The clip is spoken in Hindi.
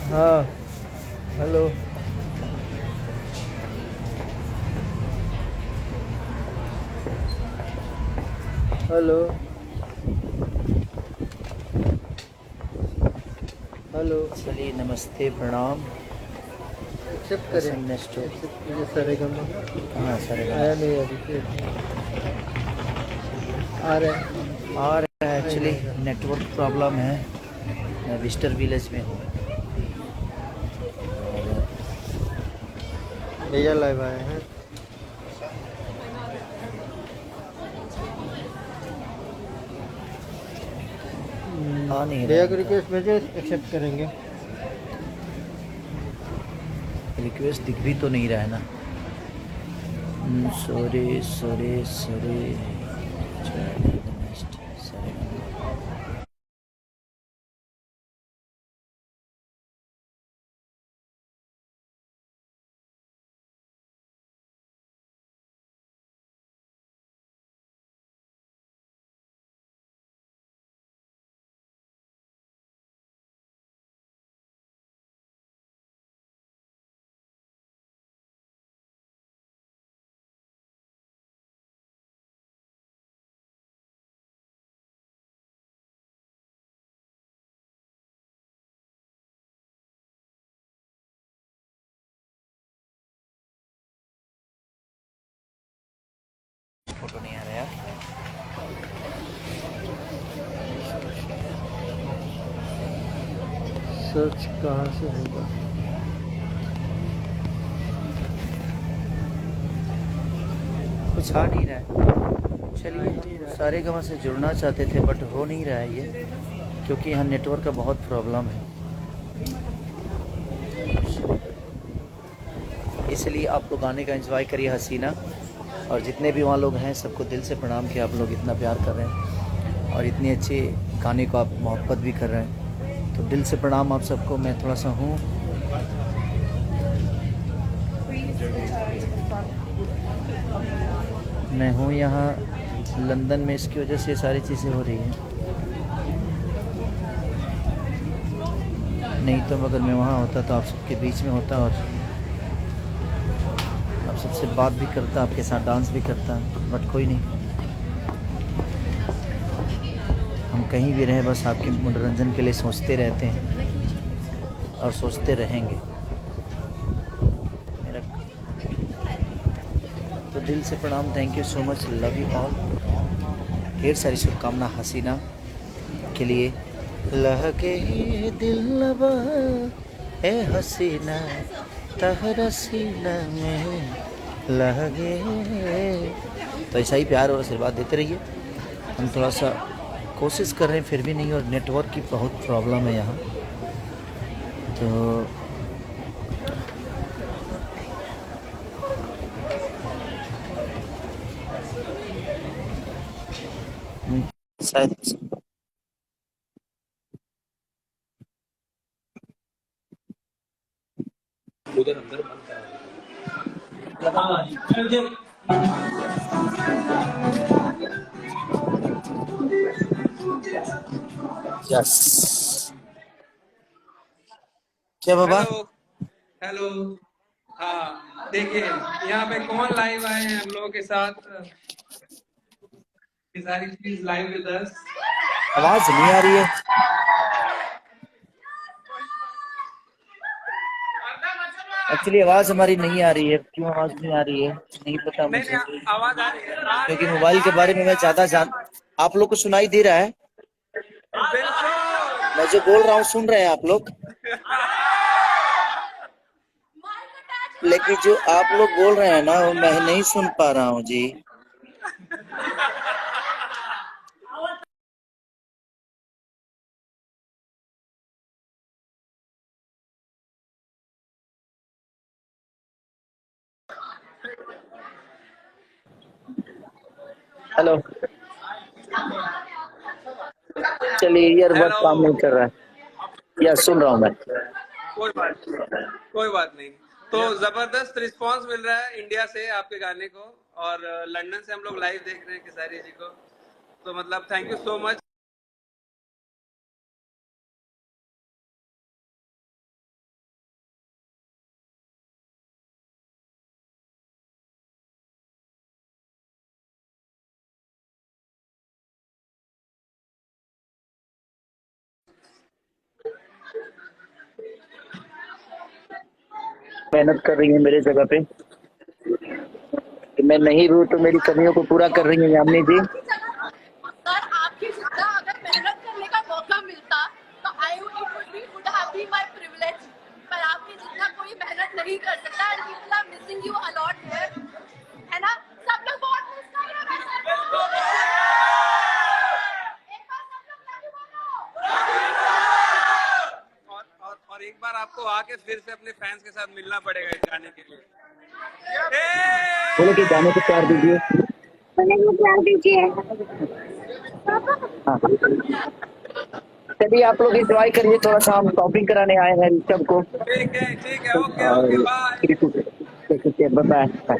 हाँ। हेलो। हेलो। हेलो। चलिए, नमस्ते, प्रणाम। एक्सेप्ट करें। एसएम नेस्टो एक्सेप्ट कीजिए सारे गमा। कहाँ सारे आया गाना नहीं अभी फिर। आ रहे हैं। आ रहा है। आएगा एक्चुअली आएगा। नेटवर्क प्रॉब्लम है। मैं विस्टर विलेज में हूँ और भैया लाइव आए हैं। आ नहीं रहा भैया को उनका रिक्वेस्ट भेजे, एक्सेप्ट करेंगे। रिक्वेस्ट। दिख भी तो नहीं रहा है ना। Sorry sorry sorry. सारे गाना फोटो नहीं आ रहा यार। सर्च कहाँ से होगा? कुछ आ नहीं रहा है। आ चलिए, ही नहीं हम रहा सारे गामा से जुड़ना चाहते थे बट हो नहीं रहा है ये, क्योंकि यहाँ नेटवर्क का बहुत प्रॉब्लम है। इसलिए आप लोग गाने का एंजॉय करिए हसीना। और जितने भी वहाँ लोग हैं सबको दिल से प्रणाम कि आप लोग इतना प्यार कर रहे हैं और इतनी अच्छे गाने को आप मोहब्बत भी कर रहे हैं। तो दिल से प्रणाम आप सबको। मैं थोड़ा सा हूँ, मैं हूँ यहाँ लंदन में, इसकी वजह से सारी चीज़ें हो रही हैं। नहीं तो अगर मैं वहाँ होता तो आप सबके बीच में होता और आप सबसे बात भी करता, आपके साथ डांस भी करता। बट कोई नहीं, हम कहीं भी रहें बस आपके मनोरंजन के लिए सोचते रहते हैं और सोचते रहेंगे। मेरा तो दिल से प्रणाम। Thank you so much. Love you all. ढेर सारी शुभकामना हसीना के लिए। लहके दिल लबा ए हसीना, तहरा सीना में लगे। तो ऐसा ही प्यार और आशीर्वाद देते रहिए। हम थोड़ा सा कोशिश कर रहे हैं फिर भी नहीं, और नेटवर्क की बहुत प्रॉब्लम है यहाँ। तो शायद उधर अंदर बंद करा। यस। क्या बाबा? हेलो। हेलो। हाँ, देखिए यहाँ पे कौन लाइव आए हैं हम लोगों के साथ। सारी चीज लाइव विद अस। आवाज नहीं आ रही है। एक्चुअली आवाज हमारी नहीं आ रही है। क्यों आवाज नहीं आ रही है नहीं पता नहीं मुझे, नहीं, आवाज आ रही है, आ रही क्योंकि है, मोबाइल के आ बारे रही में है, मैं आ ज्यादा रही है जान। आप लोग को सुनाई दे रहा है? बिल्कुल। मैं जो बोल रहा हूँ सुन रहे हैं आप लोग? लेकिन जो आप लोग बोल रहे हैं ना वो मैं नहीं सुन पा रहा हूँ जी। हेलो। चलिए, ईयरबड हेलो। काम नहीं कर रहा है। या सुन रहा हूँ मैं। कोई बात कोई बात नहीं। तो जबरदस्त रिस्पांस मिल रहा है इंडिया से आपके गाने को। और लंदन से हम लोग लाइव देख रहे हैं खेसारी जी को। तो मतलब थैंक यू सो मच। मेहनत कर रही हैं मेरे जगह पे। मैं नहीं हूँ तो मेरी कमियों को पूरा कर रही हैं यामिनी जी। सर आपकी जितना अगर मेहनत करने का मौका मिलता तो I would have been my privilege, पर आपके जितना कोई मेहनत नहीं कर सकता and people are missing you a lot here, है ना? सब लोग बहुत मिस कर रहे हैं सर को। एक बार सब लोग ताली बजाओ। और एक बार आपको आके फिर से अपने फैंस के साथ मिलना पड़ेगा इस गाने के लिए। बोलो कि गाने को प्यार दीजिए। प्यार दीजिए। हाँ। चलिए आप लोग एंजॉय करिए, थोड़ा सा हम शॉपिंग कराने आए हैं ऋषभ को। ठीक है, ओके और ओके, बाय। बाय।